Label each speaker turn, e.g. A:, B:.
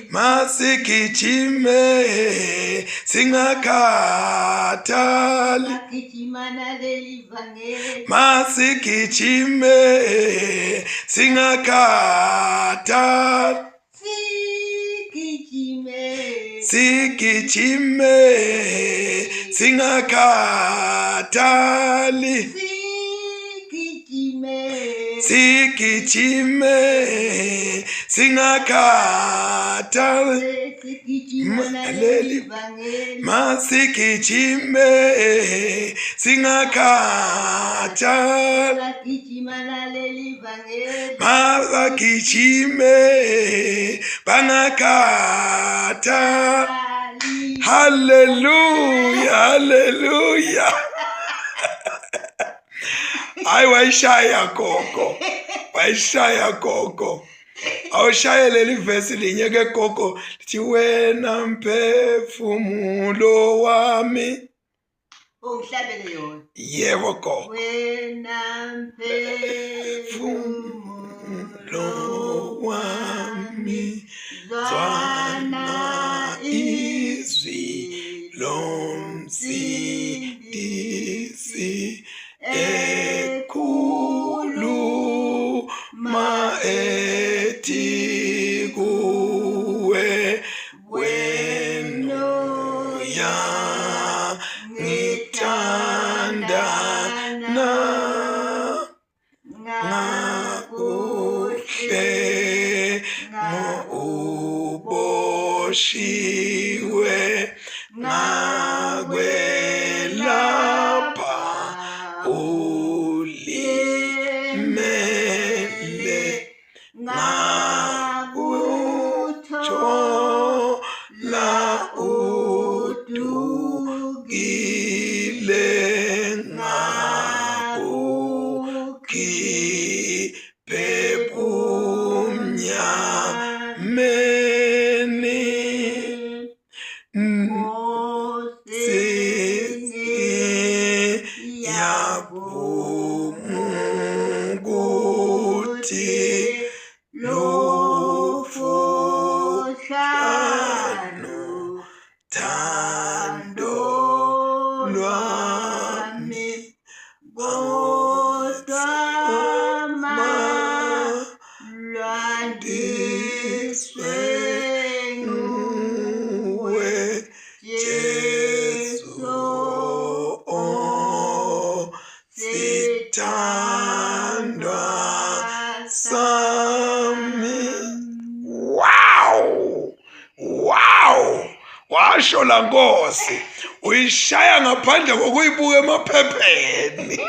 A: masigijime singakhathali, masigijime singakhathali, sigijime singakhathali, sigijime singakhathali, masigijime singakhathali, mabagijime bangakhathali. Hallelujah, hallelujah. Hayi wayishaya gogo, wayishaya gogo. Awushaya leli verse linye ke gogo lithi wena mphefumulo wami.
B: Uhlabele yona.
A: Yebo gogo.
B: Wena
A: mphefumulo wami zwana izwi lomsindisi ekhuluma ethi kuwe wena ngithanda ngakuhle ngoboshiwe ngakwelapha ulimele ngakuthola udukile ngakukhiphe bumnyameni yabumukuthi lufuhlanu thando lwami kodwa lwandiswe nguwe Jesu sithandwa sami. Wow, wow, washo la Nkosi uyishaya ngaphandle kokuyibuka emaphepheni.